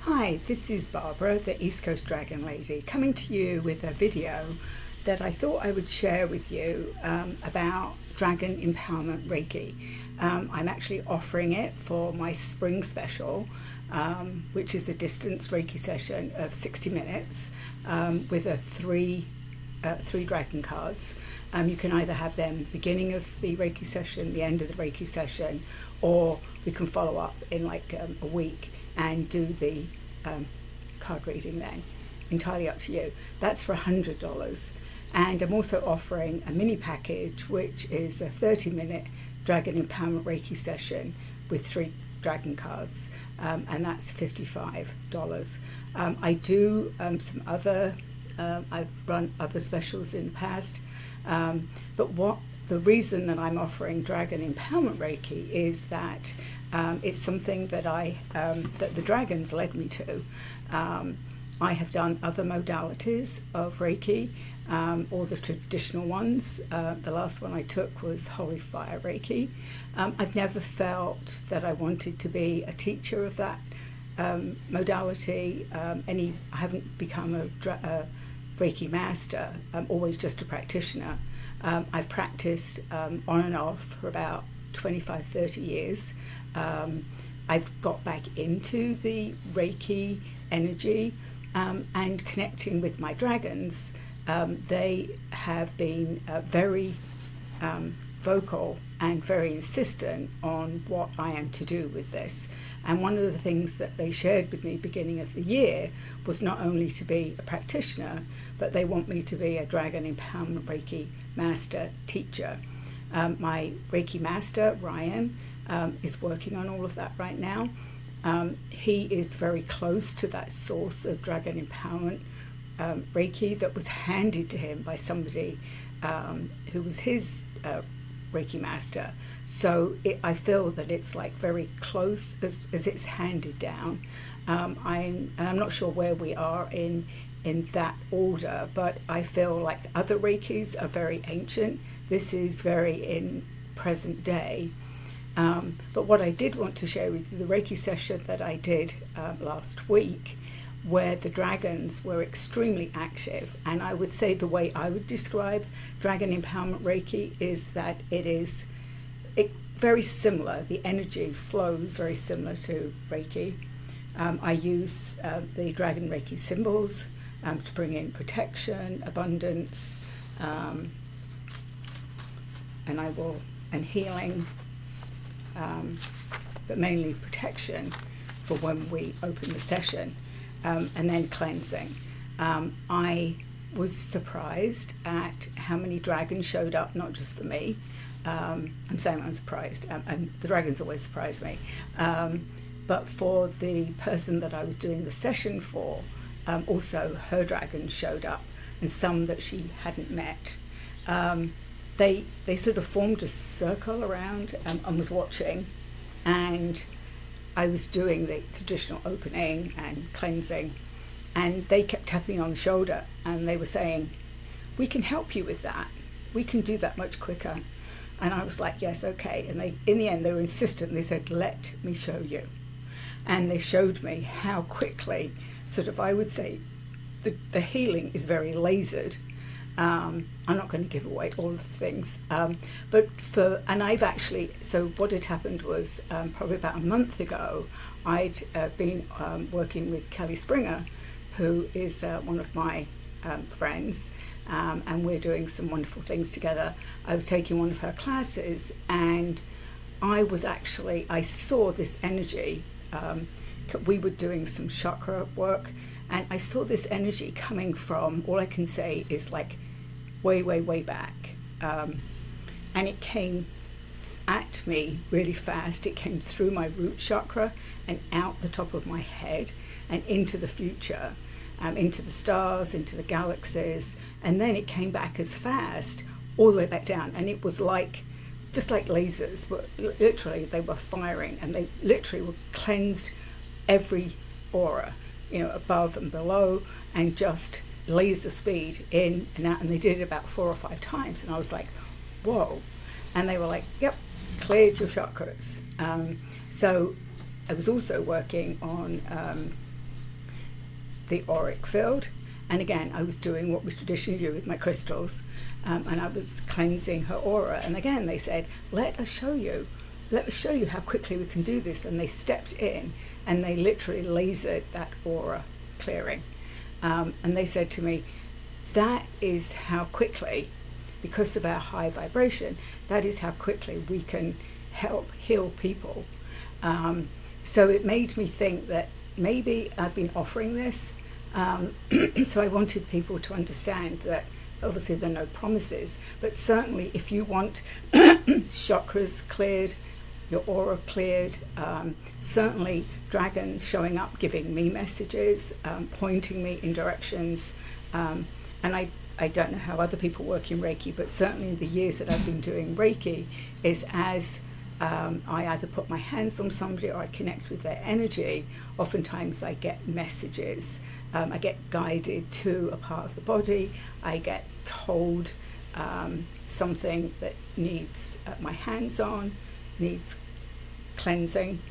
Hi, this is Barbara, the East Coast Dragon Lady, coming to you with a video that I thought I would share with you about Dragon Empowerment Reiki. I'm actually offering it for my spring special, which is a distance Reiki session of 60 minutes with three dragon cards. You can either have them at the beginning of the Reiki session, the end of the Reiki session, or we can follow up in like a week and do the card reading then. Entirely up to you. That's for $100. And I'm also offering a mini package, which is a 30-minute Dragon Empowerment Reiki session with 3 dragon cards, and that's $55. I do some other, I've run other specials in the past, but the reason that I'm offering Dragon Empowerment Reiki is that it's something that that the dragons led me to. I have done other modalities of Reiki, all the traditional ones. The last one I took was Holy Fire Reiki. I've never felt that I wanted to be a teacher of that modality. I haven't become a Reiki master. I'm always just a practitioner. I've practiced on and off for about 25-30 years. I've got back into the Reiki energy and connecting with my dragons. They have been very vocal and very insistent on what I am to do with this. And one of the things that they shared with me beginning of the year was not only to be a practitioner, but they want me to be a Dragon Empowerment Reiki master teacher. My Reiki master, Ryan, is working on all of that right now. He is very close to that source of Dragon Empowerment Reiki that was handed to him by somebody who was his Reiki master. So I feel that it's like very close as it's handed down. I'm not sure where we are in that order, but I feel like other Reikis are very ancient. This is very in present day. But what I did want to share with you, the Reiki session that I did last week, where the dragons were extremely active, and I would say the way I would describe Dragon Empowerment Reiki is that it very similar. The energy flows very similar to Reiki. I use the Dragon Reiki symbols to bring in protection, abundance, and healing, but mainly protection for when we open the session. And then cleansing. I was surprised at how many dragons showed up, not just for me. I'm saying I'm surprised, and the dragons always surprise me. But for the person that I was doing the session for, also her dragons showed up, and some that she hadn't met. They sort of formed a circle around and was watching, and I was doing the traditional opening and cleansing, and they kept tapping on the shoulder and they were saying, "We can help you with that. We can do that much quicker." And I was like, "Yes, okay." And in the end, they were insistent. They said, "Let me show you." And they showed me how quickly, sort of, I would say, the healing is very lasered. I'm not going to give away all of the things, so what had happened was probably about a month ago, I'd been working with Kelly Springer, who is one of my friends, and we're doing some wonderful things together. I was taking one of her classes, and I saw this energy. We were doing some chakra work, and I saw this energy coming from, all I can say is like way back, and it came at me really fast. It came through my root chakra and out the top of my head and into the future, into the stars, into the galaxies, and then it came back as fast all the way back down, and it was like just like lasers. Literally they were firing, and they literally were cleansed every aura, above and below, and just laser speed in and out. And they did it about 4 or 5 times, and I was like, whoa. And they were like, "Yep, cleared your chakras." So I was also working on the auric field. And again, I was doing what we traditionally do with my crystals, and I was cleansing her aura. And again, they said, let us show you how quickly we can do this. And they stepped in and they literally lasered that aura clearing. And they said to me, that is how quickly, because of our high vibration, that is how quickly we can help heal people. So it made me think that maybe I've been offering this. So I wanted people to understand that obviously there are no promises, but certainly if you want chakras cleared, your aura cleared, certainly dragons showing up, giving me messages, pointing me in directions, and I don't know how other people work in Reiki, but certainly in the years that I've been doing Reiki is as I either put my hands on somebody or I connect with their energy, oftentimes I get messages. I get guided to a part of the body. I get told something that needs my hands on, needs cleansing.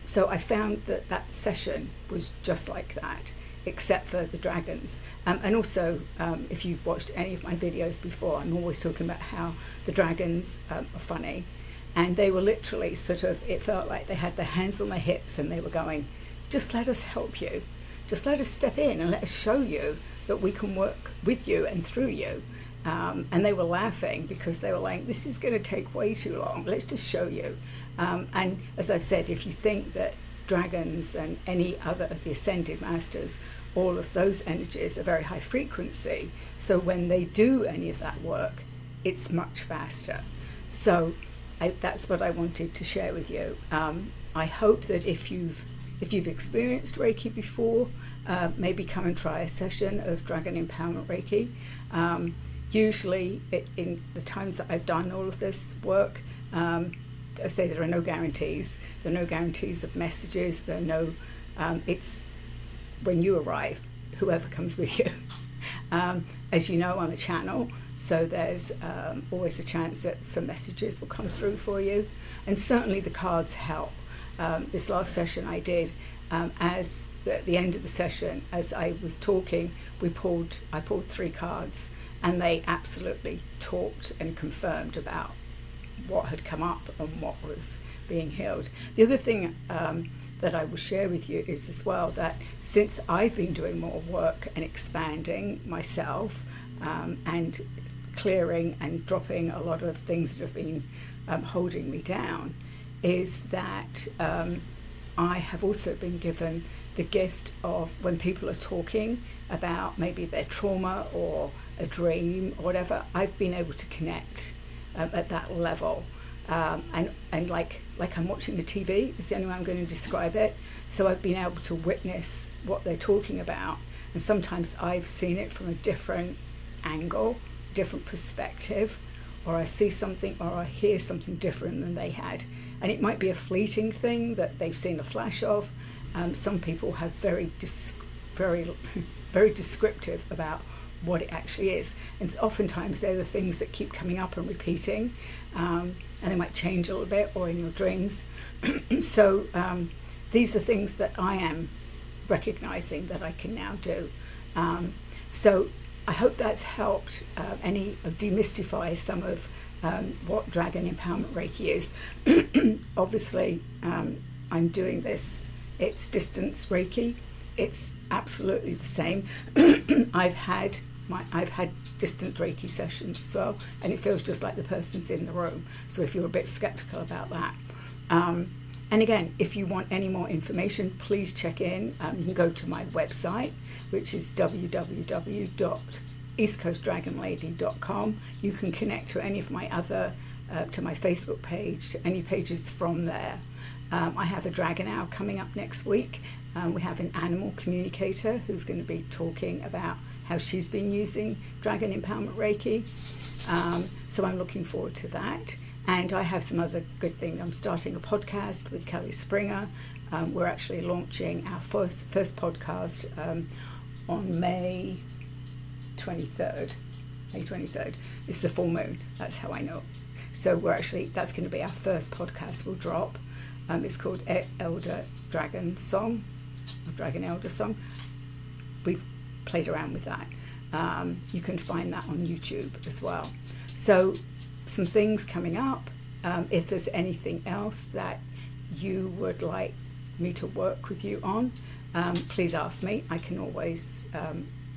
So I found that session was just like that, except for the dragons. And also, if you've watched any of my videos before, I'm always talking about how the dragons are funny. And they were literally it felt like they had their hands on their hips and they were going, just let us help you. Just let us step in and let us show you that we can work with you and through you. And they were laughing because they were like, this is going to take way too long. Let's just show you. And as I've said, if you think that dragons and any other of the ascended masters, all of those energies are very high frequency. So when they do any of that work, it's much faster. So that's what I wanted to share with you. I hope that if you've experienced Reiki before, maybe come and try a session of Dragon Empowerment Reiki. Usually, in the times that I've done all of this work, I say there are no guarantees. There are no guarantees of messages. There are no. It's when you arrive, whoever comes with you. As you know, I'm a channel, so there's always a chance that some messages will come through for you, and certainly the cards help. This last session I did, as at the end of the session, as I was talking, I pulled 3 cards, and they absolutely talked and confirmed about what had come up and what was being healed. The other thing that I will share with you is as well that since I've been doing more work and expanding myself and clearing and dropping a lot of things that have been holding me down, is that I have also been given the gift of when people are talking about maybe their trauma or a dream or whatever, I've been able to connect at that level. And like I'm watching a TV is the only way I'm going to describe it. So I've been able to witness what they're talking about. And sometimes I've seen it from a different angle, different perspective, or I see something or I hear something different than they had. And it might be a fleeting thing that they've seen a flash of. Some people have very descriptive about what it actually is. And oftentimes they're the things that keep coming up and repeating. And they might change a little bit or in your dreams. So these are things that I am recognizing that I can now do. So I hope that's helped demystify some of what Dragon Empowerment Reiki is. Obviously, I'm doing this. It's distance Reiki. It's absolutely the same. I've had distant Reiki sessions as well, and it feels just like the person's in the room. So if you're a bit skeptical about that, and again, if you want any more information, please check in. You can go to my website, which is www.eastcoastdragonlady.com. You can connect to any of my other, to my Facebook page, to any pages from there. I have a Dragon Hour coming up next week. We have an animal communicator who's going to be talking about how she's been using Dragon Empowerment Reiki. So I'm looking forward to that. And I have some other good things. I'm starting a podcast with Kelly Springer. We're actually launching our first podcast on May 23rd. May 23rd. It's the full moon. That's how I know. So that's going to be our first podcast we'll drop. It's called Elder Dragon Song, or Dragon Elder Song. we've played around with that. You can find that on YouTube as well. So some things coming up. If there's anything else that you would like me to work with you on, please ask me. I can always,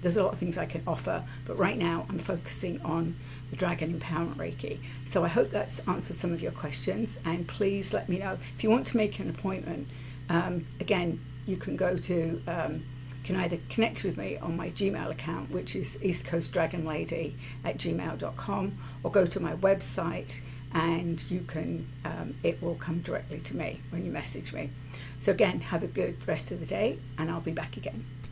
there's a lot of things I can offer, but right now I'm focusing on the Dragon Empowerment Reiki. So I hope that's answered some of your questions, and please let me know. If you want to make an appointment, again, you can go to, can either connect with me on my Gmail account, which is eastcoastdragonlady@gmail.com, or go to my website, and you can, it will come directly to me when you message me. So again, have a good rest of the day, and I'll be back again.